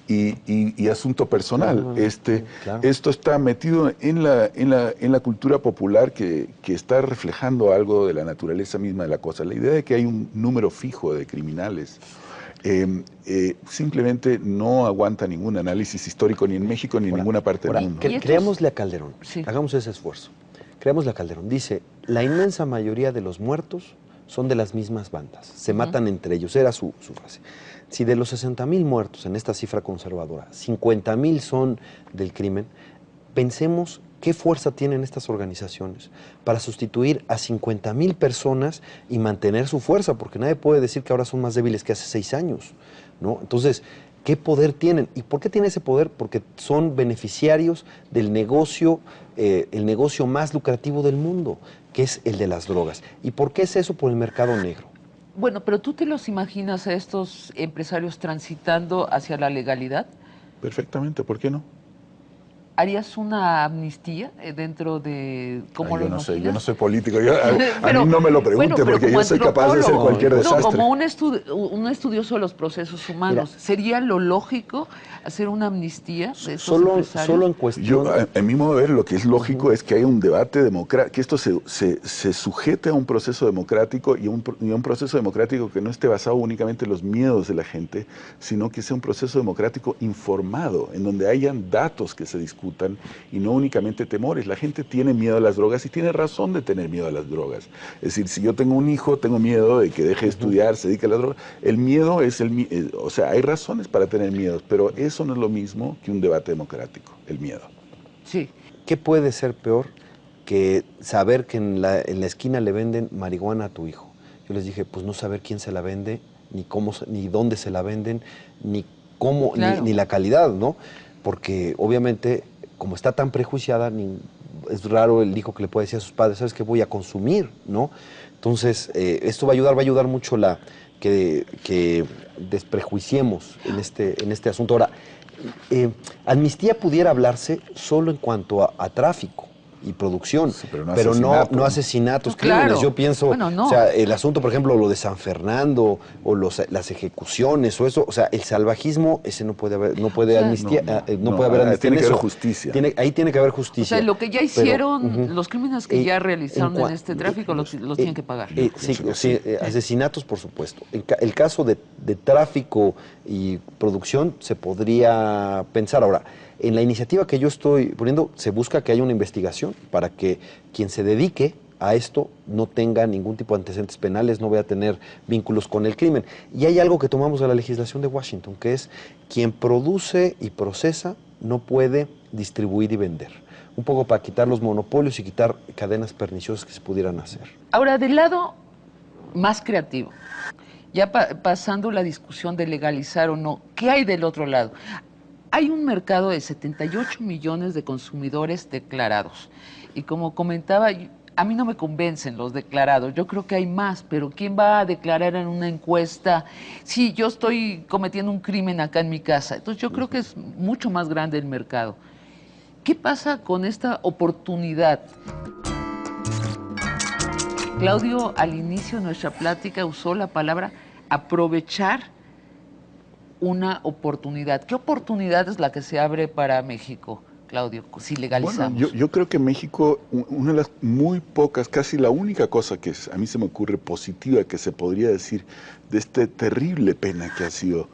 y asunto personal. Esto está metido en la cultura popular que está reflejando algo de la naturaleza misma de la cosa. La idea de que hay un número fijo de criminales simplemente no aguanta ningún análisis histórico ni en México ni en ninguna parte del mundo. Creámosle a Calderón, hagamos ese esfuerzo. Creámosle a Calderón. Dice, la inmensa mayoría de los muertos son de las mismas bandas, se matan entre ellos, era su frase. Si de los 60,000 muertos en esta cifra conservadora, 50,000 son del crimen, pensemos qué fuerza tienen estas organizaciones para sustituir a 50,000 personas y mantener su fuerza, porque nadie puede decir que ahora son más débiles que hace 6 años, ¿no? Entonces, ¿qué poder tienen? ¿Y por qué tienen ese poder? Porque son beneficiarios del negocio, el negocio más lucrativo del mundo, que es el de las drogas. ¿Y por qué es eso? Por el mercado negro. Bueno, pero ¿tú te los imaginas a estos empresarios transitando hacia la legalidad? Perfectamente, ¿por qué no? ¿Harías una amnistía dentro de cómo lo imaginas? No sé, yo no soy político, a mí no me lo pregunte, porque yo soy capaz de hacer cualquier desastre. No, como un estudioso de los procesos humanos, mira, ¿sería lo lógico hacer una amnistía de estos empresarios? Solo en cuestión... En mi modo de ver, lo que es lógico es que haya un debate democrático, que esto se sujete a un proceso democrático y un proceso democrático que no esté basado únicamente en los miedos de la gente, sino que sea un proceso democrático informado, en donde hayan datos que se discutan y no únicamente temores. La gente tiene miedo a las drogas y tiene razón de tener miedo a las drogas. Es decir, si yo tengo un hijo, tengo miedo de que deje de estudiar, se dedique a las drogas. El miedo es o sea, hay razones para tener miedos, pero eso no es lo mismo que un debate democrático, el miedo. Sí. ¿Qué puede ser peor que saber que en la esquina le venden marihuana a tu hijo? Yo les dije, pues no saber quién se la vende, ni cómo, ni dónde se la venden, ni cómo, claro, ni la calidad, ¿no? Porque obviamente, como está tan prejuiciada, es raro el hijo que le puede decir a sus padres, ¿sabes qué? Voy a consumir, ¿no? Entonces, esto va a ayudar mucho que desprejuiciemos en este asunto. Ahora, amnistía pudiera hablarse solo en cuanto a tráfico y producción, sí, pero no asesinatos, crímenes. Claro. Yo pienso, bueno, no. O sea, el asunto, por ejemplo, lo de San Fernando o las ejecuciones o eso, o sea, el salvajismo, ese no puede haber, no puede amnistía, no puede haber amnistía. Tiene que haber justicia. Ahí tiene que haber justicia. O sea, lo que ya hicieron, los crímenes que ya realizaron en este tráfico, los tienen que pagar. Sí, asesinatos, por supuesto. El caso de tráfico y producción se podría pensar. Ahora, en la iniciativa que yo estoy poniendo, se busca que haya una investigación para que quien se dedique a esto no tenga ningún tipo de antecedentes penales, no vaya a tener vínculos con el crimen. Y hay algo que tomamos de la legislación de Washington, que es quien produce y procesa no puede distribuir y vender. Un poco para quitar los monopolios y quitar cadenas perniciosas que se pudieran hacer. Ahora, del lado más creativo, ya pasando la discusión de legalizar o no, ¿qué hay del otro lado? Hay un mercado de 78 millones de consumidores declarados. Y como comentaba, a mí no me convencen los declarados. Yo creo que hay más, pero ¿quién va a declarar en una encuesta? Sí, yo estoy cometiendo un crimen acá en mi casa. Entonces yo creo que es mucho más grande el mercado. ¿Qué pasa con esta oportunidad? Claudio, al inicio de nuestra plática, usó la palabra aprovechar una oportunidad. ¿Qué oportunidad es la que se abre para México, Claudio, si legalizamos? Bueno, yo creo que México, una de las muy pocas, casi la única cosa que a mí se me ocurre positiva que se podría decir de esta terrible pena que ha sido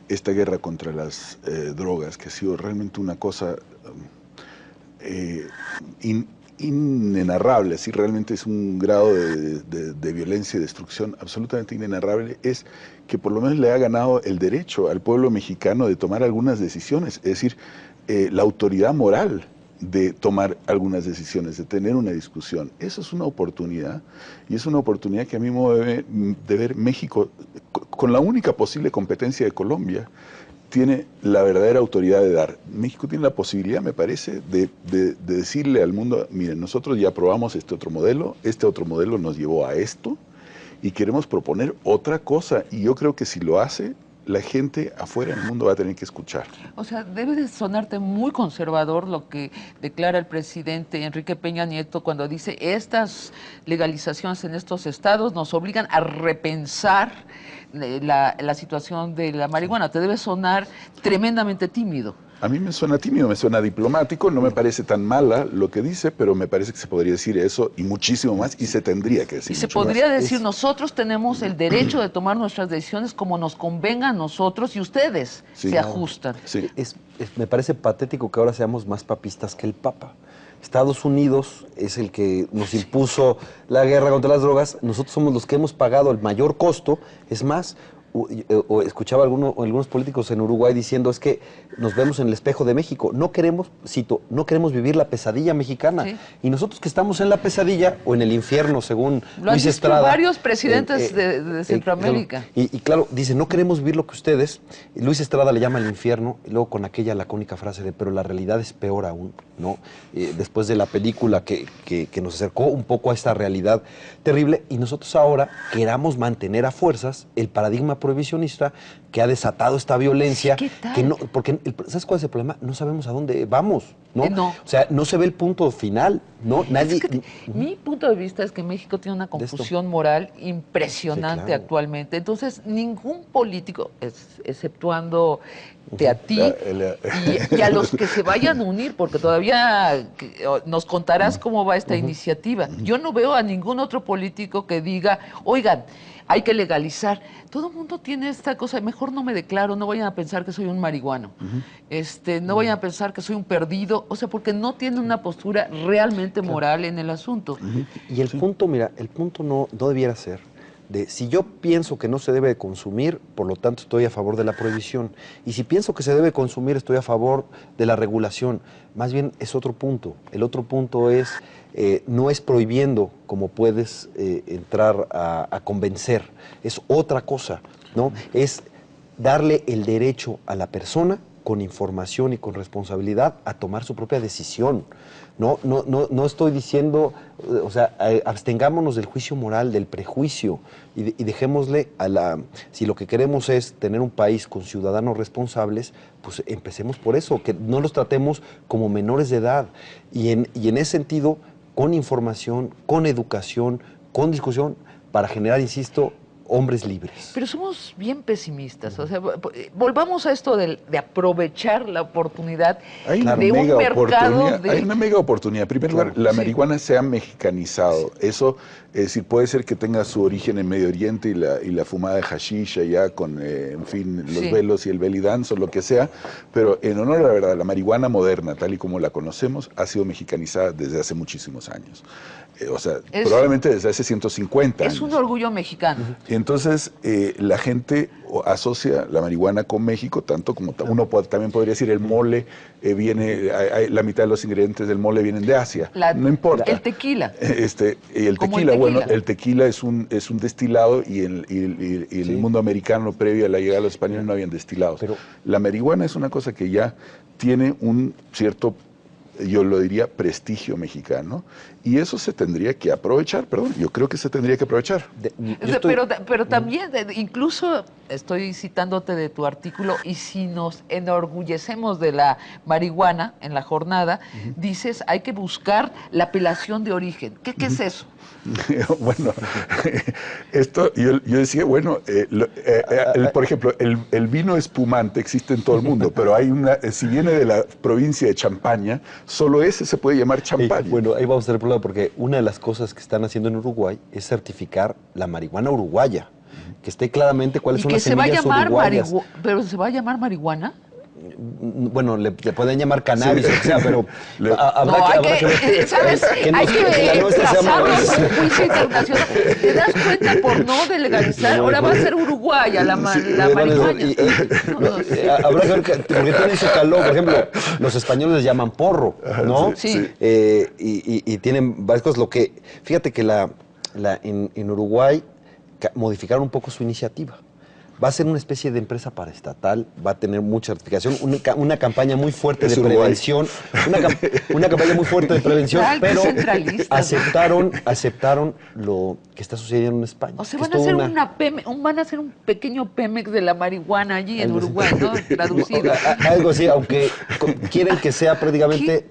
esta guerra contra las drogas, que ha sido realmente una cosa inenarrable, así realmente es un grado de violencia y destrucción absolutamente inenarrable, es que por lo menos le ha ganado el derecho al pueblo mexicano de tomar algunas decisiones, es decir, la autoridad moral de tomar algunas decisiones, de tener una discusión. Eso es una oportunidad, y es una oportunidad que a mí me debe de ver México, con la única posible competencia de Colombia, tiene la verdadera autoridad de dar. México tiene la posibilidad, me parece, de decirle al mundo, miren, nosotros ya probamos este otro modelo nos llevó a esto, y queremos proponer otra cosa, y yo creo que si lo hace, la gente afuera en el mundo va a tener que escuchar. O sea, debe de sonarte muy conservador lo que declara el presidente Enrique Peña Nieto cuando dice estas legalizaciones en estos estados nos obligan a repensar la situación de la marihuana. Te debe sonar tremendamente tímido. A mí me suena tímido, me suena diplomático, no me parece tan mala lo que dice, pero me parece que se podría decir eso y muchísimo más, y se tendría que decir y se mucho podría más. decir, nosotros tenemos el derecho de tomar nuestras decisiones como nos convenga a nosotros y ustedes se ajustan. Sí. Me parece patético que ahora seamos más papistas que el Papa. Estados Unidos es el que nos impuso la guerra contra las drogas, nosotros somos los que hemos pagado el mayor costo, es más, o escuchaba algunos políticos en Uruguay diciendo es que nos vemos en el espejo de México, no queremos, cito, no queremos vivir la pesadilla mexicana, sí. Y nosotros que estamos en la pesadilla o en el infierno según Lo Luis han dicho Estrada, varios presidentes de Centroamérica. Y claro, dice, no queremos vivir lo que ustedes, Luis Estrada le llama el infierno, y luego con aquella lacónica frase de, pero la realidad es peor aún, ¿no? Después de la película que nos acercó un poco a esta realidad terrible, y nosotros ahora queramos mantener a fuerzas el paradigma prohibicionista que ha desatado esta violencia, ¿Qué tal? que no, porque ¿sabes cuál es el problema? No sabemos a dónde vamos, ¿no? No. O sea, no se ve el punto final, ¿no? Nadie. Es que, mi punto de vista es que México tiene una confusión moral impresionante Sí, claro. actualmente. Entonces, ningún político, exceptuando a ti y a los que se vayan a unir, porque todavía nos contarás cómo va esta iniciativa. Yo no veo a ningún otro político que diga, oigan, hay que legalizar. Todo el mundo tiene esta cosa, mejor no me declaro, no vayan a pensar que soy un marihuano, no vayan a pensar que soy un perdido, o sea, porque no tienen una postura realmente moral en el asunto. Y el punto, mira, el punto no debiera ser de si yo pienso que no se debe consumir, por lo tanto estoy a favor de la prohibición. Y si pienso que se debe consumir, estoy a favor de la regulación. Más bien es otro punto. El otro punto es, no es prohibiendo como puedes entrar a convencer. Es otra cosa, ¿no? Es darle el derecho a la persona con información y con responsabilidad a tomar su propia decisión. No estoy diciendo, o sea, abstengámonos del juicio moral, del prejuicio y dejémosle si lo que queremos es tener un país con ciudadanos responsables, pues empecemos por eso, que no los tratemos como menores de edad y en ese sentido, con información, con educación, con discusión, para generar, insisto, hombres libres. Pero somos bien pesimistas, o sea, volvamos a esto de aprovechar la oportunidad de un mercado de... Hay una mega oportunidad. En primer lugar, la marihuana se ha mexicanizado. Eso, es decir, puede ser que tenga su origen en Medio Oriente y la fumada de hashish allá con, en fin, los velos y el belly dance o lo que sea, pero en honor a la verdad, la marihuana moderna, tal y como la conocemos, ha sido mexicanizada desde hace muchísimos años. O sea, probablemente desde hace 150 años. Es un orgullo mexicano. entonces la gente asocia la marihuana con México, tanto como uno también podría decir el mole la mitad de los ingredientes del mole vienen de Asia. No importa. El tequila. El tequila, bueno, el tequila es un destilado y en el mundo americano previo a la llegada de los españoles no habían destilados. Pero la marihuana es una cosa que ya tiene un cierto, yo lo diría, prestigio mexicano, y eso se tendría que aprovechar, yo creo que se tendría que aprovechar. Pero también, incluso estoy citándote de tu artículo, y si nos enorgullecemos de la marihuana en la jornada, dices, hay que buscar la apelación de origen. ¿Qué es eso? Bueno, esto yo decía, bueno, por ejemplo, el vino espumante existe en todo el mundo, pero hay si viene de la provincia de Champaña, solo ese se puede llamar champaña. Bueno, ahí vamos a tener problema porque una de las cosas que están haciendo en Uruguay es certificar la marihuana uruguaya, que esté claramente cuáles son las semillas uruguayas. ¿Pero se va a llamar marihuana? Bueno, le pueden llamar cannabis, o sea, pero habrá que ver. ¿Sabes? Hay que trazarlo en un juicio internacional. ¿Te das cuenta por no de legalizar? Ahora va a ser uruguaya la marihuana. Habrá que ver, porque tienen su calor. Por ejemplo, los españoles les llaman porro, ¿no? Sí. Y tienen varias cosas. Fíjate que en Uruguay modificaron un poco su iniciativa. Va a ser una especie de empresa paraestatal, va a tener mucha certificación, una campaña muy fuerte de prevención, una campaña muy fuerte de prevención, pero aceptaron lo que está sucediendo en España. O sea, van a hacer un pequeño Pemex de la marihuana allí en Uruguay, ¿no? Traducido. Algo así, aunque quieren que sea prácticamente,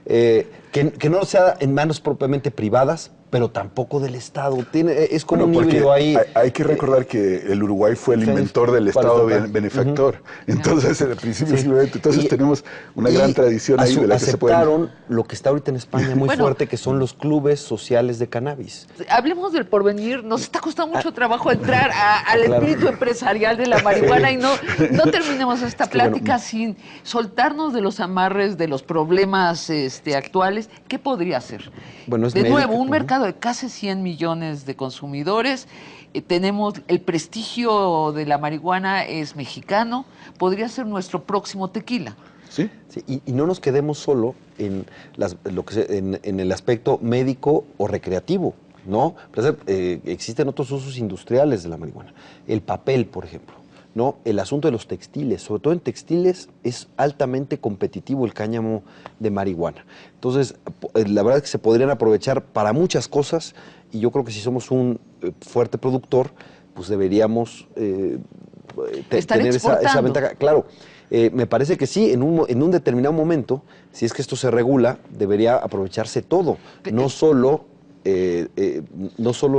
que no sea en manos propiamente privadas, pero tampoco del Estado. Es como un híbrido ahí. Hay que recordar que el Uruguay fue el inventor del Estado benefactor. Entonces, en el principio del siglo XX, entonces tenemos una gran tradición ahí de la que se puede. Aceptaron lo que está ahorita en España muy fuerte, que son los clubes sociales de cannabis. Hablemos del porvenir. Nos está costando mucho trabajo entrar al espíritu empresarial de la marihuana y no terminemos esta plática sin soltarnos de los amarres de los problemas actuales. ¿Qué podría ser? Bueno, de nuevo, un mercado de casi 100 millones de consumidores, tenemos el prestigio de la marihuana, es mexicano, podría ser nuestro próximo tequila. Sí. Y no nos quedemos solo en el aspecto médico o recreativo, ¿no? Existen otros usos industriales de la marihuana. El papel, por ejemplo, ¿no? El asunto de los textiles, sobre todo en textiles, es altamente competitivo el cáñamo de marihuana. Entonces, la verdad es que se podrían aprovechar para muchas cosas, y yo creo que si somos un fuerte productor, pues deberíamos tener esa ventaja. Claro, me parece que sí, en un determinado momento, si es que esto se regula, debería aprovecharse todo, no solo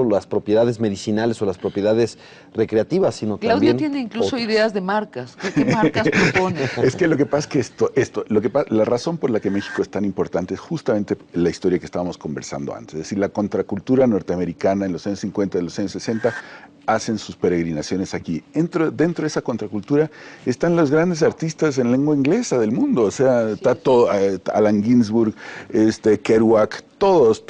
las propiedades medicinales o las propiedades recreativas, sino Claudia también... Claudia tiene incluso ideas de marcas. ¿Qué marcas propone? Es que lo que pasa es que la razón por la que México es tan importante es justamente la historia que estábamos conversando antes. Es decir, la contracultura norteamericana en los años 50, en los años 60, hacen sus peregrinaciones aquí. Dentro de esa contracultura están los grandes artistas en lengua inglesa del mundo. O sea, está todo, Allen Ginsberg, Kerouac, todos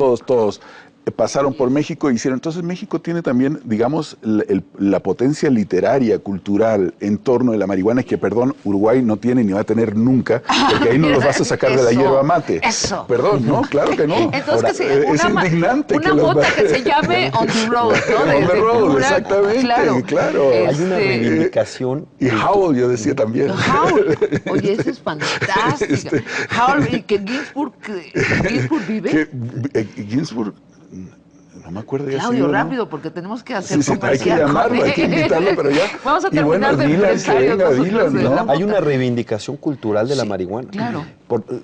pasaron por México e hicieron. Entonces México tiene también, digamos, la potencia literaria, cultural, en torno de la marihuana, que, perdón, Uruguay no tiene ni va a tener nunca, porque ahí no los vas a sacar de la hierba mate. Eso. Perdón, no, claro que no. Entonces, ahora, es indignante una mota que se llame On the Road, ¿no? On the Road, exactamente, claro. Hay una reivindicación. Y Howl, yo decía también. Howl, oye, eso es fantástico. Howl, y que Ginsburg vive. Ginsburg, no me acuerdo. Claudio, rápido, porque tenemos que hacer hay que llamarlo, hay que invitarlo, pero ya. Vamos a terminar de empresarios. ¿No? Hay una reivindicación cultural de la marihuana. Claro.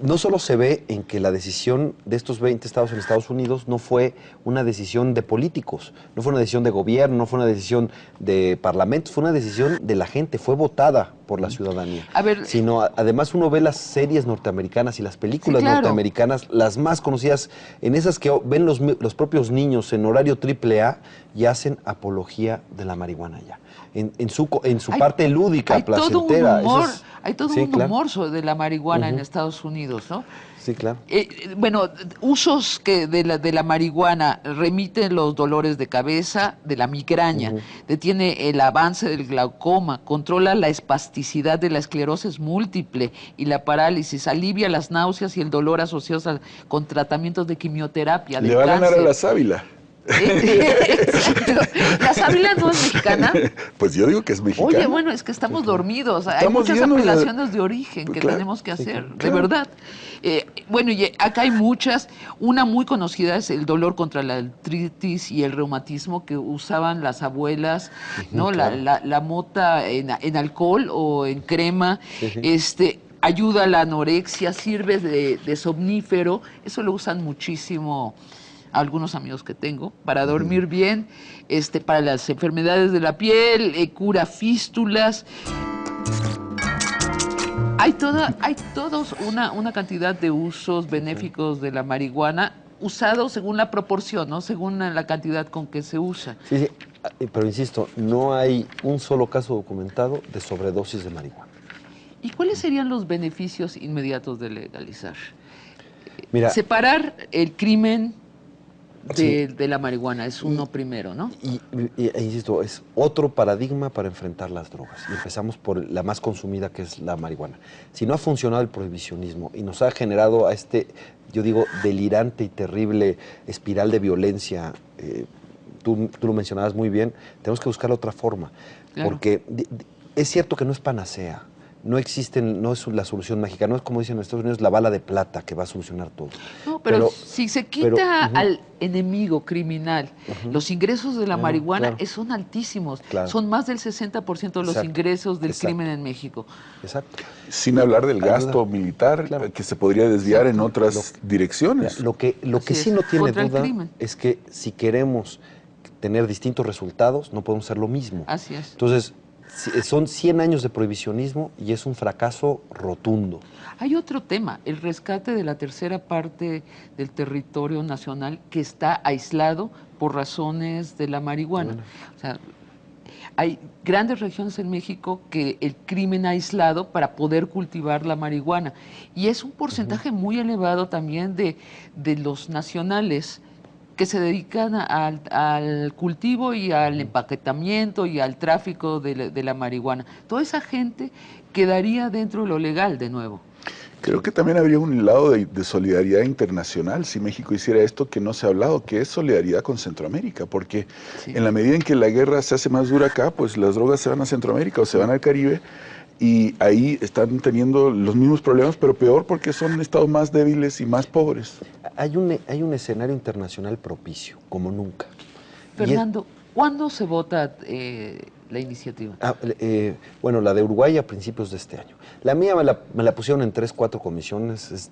No solo se ve en que la decisión de estos 20 estados en Estados Unidos no fue una decisión de políticos, no fue una decisión de gobierno, no fue una decisión de parlamentos, fue una decisión de la gente, fue votada por la ciudadanía. Sino además uno ve las series norteamericanas y las películas norteamericanas, las más conocidas, en esas que ven los propios niños en horario AAA y hacen apología de la marihuana ya. En su parte lúdica, placentera. Hay todo un humor de la marihuana en Estados Unidos, ¿no? Sí, claro. Bueno, usos que de la marihuana: remiten los dolores de cabeza, de la migraña, detiene el avance del glaucoma, controla la espasticidad de la esclerosis múltiple y la parálisis, alivia las náuseas y el dolor asociados con tratamientos de quimioterapia, Le del va a ganar a cáncer. la sábila. Exacto. ¿La sábila no es mexicana? Pues yo digo que es mexicana. Oye, bueno, es que estamos dormidos. Hay Estamos muchas llenos de- apelaciones de origen Pues que claro, tenemos que sí, hacer, claro. de verdad. Bueno, y acá hay muchas. Una muy conocida es el dolor contra la artritis y el reumatismo que usaban las abuelas, ¿no? claro. La mota en alcohol o en crema. Sí. Ayuda a la anorexia, sirve de somnífero. Eso lo usan muchísimo algunos amigos que tengo, para dormir bien, para las enfermedades de la piel, cura fístulas. Hay todos una cantidad de usos benéficos de la marihuana, usados según la proporción, ¿no? Según la cantidad con que se usa. Sí, pero insisto, no hay un solo caso documentado de sobredosis de marihuana. ¿Y cuáles serían los beneficios inmediatos de legalizar? Mira, Separar el crimen Sí. de la marihuana es uno primero, ¿no? Insisto, es otro paradigma para enfrentar las drogas. Y empezamos por la más consumida, que es la marihuana. Si no ha funcionado el prohibicionismo y nos ha generado a yo digo, delirante y terrible espiral de violencia, tú lo mencionabas muy bien, tenemos que buscar otra forma. Claro. Porque es cierto que no es panacea. No es la solución mágica, no es como dicen en Estados Unidos, la bala de plata que va a solucionar todo. No, pero si se quita al enemigo criminal, los ingresos de la marihuana claro. son altísimos. Claro. Son más del 60% de los Exacto, ingresos del exacto. crimen en México. Exacto. Sin hablar del Ayuda. gasto militar, Claro. que se podría desviar en otras direcciones. Lo que Así sí es, no tiene contra el duda crimen. es que si queremos tener distintos resultados, no podemos hacer lo mismo. Así es. Entonces, son 100 años de prohibicionismo y es un fracaso rotundo. Hay otro tema, el rescate de la tercera parte del territorio nacional que está aislado por razones de la marihuana. O sea, hay grandes regiones en México que el crimen ha aislado para poder cultivar la marihuana. Y es un porcentaje muy elevado también de los nacionales que se dedican al cultivo y al empaquetamiento y al tráfico de la marihuana. Toda esa gente quedaría dentro de lo legal de nuevo. Creo que también habría un lado de solidaridad internacional si México hiciera esto que no se ha hablado, que es solidaridad con Centroamérica, porque en la medida en que la guerra se hace más dura acá, pues las drogas se van a Centroamérica o se van al Caribe, y ahí están teniendo los mismos problemas, pero peor porque son estados más débiles y más pobres. Hay un escenario internacional propicio, como nunca. Fernando, ¿cuándo se vota la iniciativa? Bueno, la de Uruguay a principios de este año. La mía me la pusieron en 3, 4 comisiones,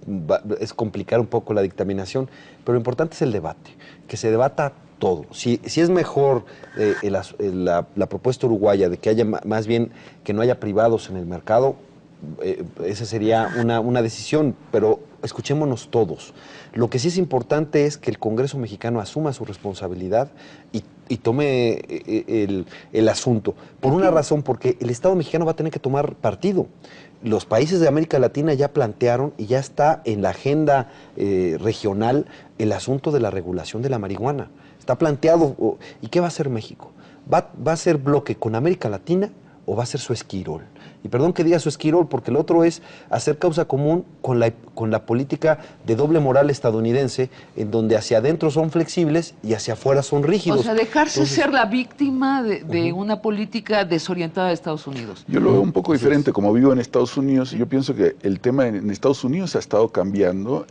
es complicar un poco la dictaminación, pero lo importante es el debate, que se debata todo. Si es mejor la propuesta uruguaya de que haya más bien que no haya privados en el mercado, esa sería una decisión, pero escuchémonos todos. Lo que sí es importante es que el Congreso mexicano asuma su responsabilidad y tome el asunto. Por una razón, porque el Estado mexicano va a tener que tomar partido. Los países de América Latina ya plantearon y ya está en la agenda regional el asunto de la regulación de la marihuana. Está planteado. ¿Y qué va a hacer México? ¿Va a ser bloque con América Latina o va a ser su esquirol? Y perdón que diga su esquirol, porque el otro es hacer causa común con la política de doble moral estadounidense, en donde hacia adentro son flexibles y hacia afuera son rígidos. O sea, dejarse ser la víctima de una política desorientada de Estados Unidos. Yo lo veo un poco diferente, como vivo en Estados Unidos, yo pienso que el tema en Estados Unidos ha estado cambiando.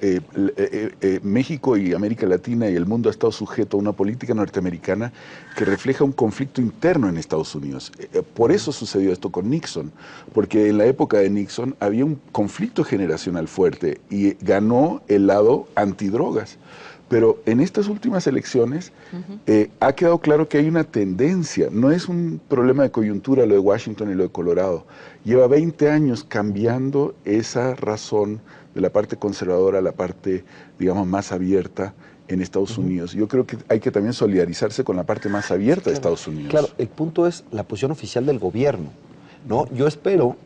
México y América Latina y el mundo ha estado sujeto a una política norteamericana que refleja un conflicto interno en Estados Unidos. Por eso sucedió esto con Nixon, porque en la época de Nixon había un conflicto generacional fuerte y ganó el lado antidrogas. Pero en estas últimas elecciones ha quedado claro que hay una tendencia, no es un problema de coyuntura lo de Washington y lo de Colorado. Lleva 20 años cambiando esa razón de la parte conservadora a la parte, digamos, más abierta en Estados Unidos. Yo creo que hay que también solidarizarse con la parte más abierta de Estados Unidos. Claro, el punto es la posición oficial del gobierno, ¿no? Yo espero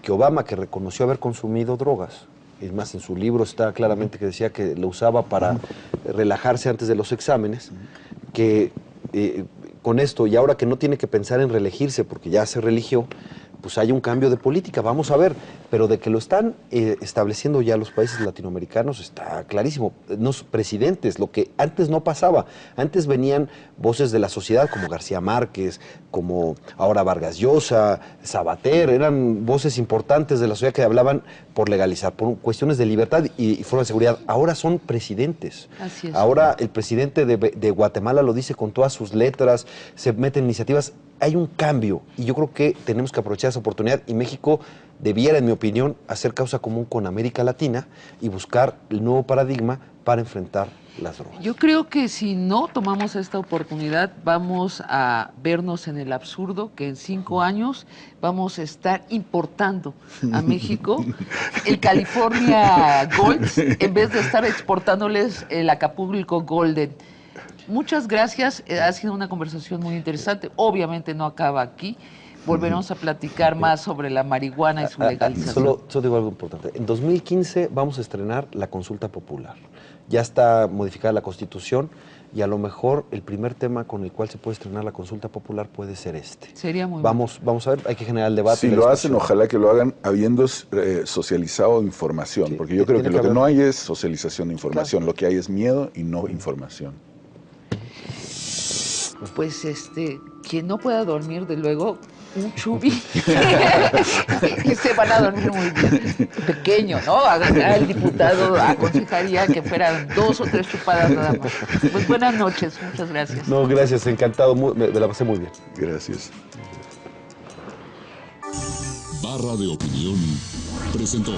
que Obama, que reconoció haber consumido drogas, Es más, en su libro está claramente que decía que lo usaba para relajarse antes de los exámenes, que con esto, y ahora que no tiene que pensar en reelegirse porque ya se religió, pues hay un cambio de política, vamos a ver, pero de que lo están estableciendo ya los países latinoamericanos está clarísimo. Los presidentes, lo que antes no pasaba, antes venían voces de la sociedad como García Márquez, como ahora Vargas Llosa, Sabater, eran voces importantes de la sociedad que hablaban por legalizar, por cuestiones de libertad y forma de seguridad. Ahora son presidentes. Así es. Ahora el presidente de Guatemala lo dice con todas sus letras, se meten iniciativas. Hay un cambio y yo creo que tenemos que aprovechar esa oportunidad y México debiera, en mi opinión, hacer causa común con América Latina y buscar el nuevo paradigma para enfrentar las drogas. Yo creo que si no tomamos esta oportunidad vamos a vernos en el absurdo que en 5 años vamos a estar importando a México el California Gold en vez de estar exportándoles el Acapulco Golden. Muchas gracias, ha sido una conversación muy interesante, obviamente no acaba aquí, volveremos a platicar más sobre la marihuana y su legalización. Solo digo algo importante, en 2015 vamos a estrenar la consulta popular, ya está modificada la Constitución y a lo mejor el primer tema con el cual se puede estrenar la consulta popular puede ser este. Sería muy vamos a ver, hay que generar el debate. Si lo hacen, ojalá que lo hagan habiendo socializado información, Sí, porque yo creo que lo que haber... no hay es socialización de información, claro. Lo que hay es miedo y no información. Pues quien no pueda dormir, de luego, un chubi, y se van a dormir muy bien. Pequeño, ¿no? El diputado aconsejaría que fueran 2 o 3 chupadas nada más. Pues buenas noches, muchas gracias. No, gracias, encantado, me la pasé muy bien. Gracias. Barra de Opinión presentó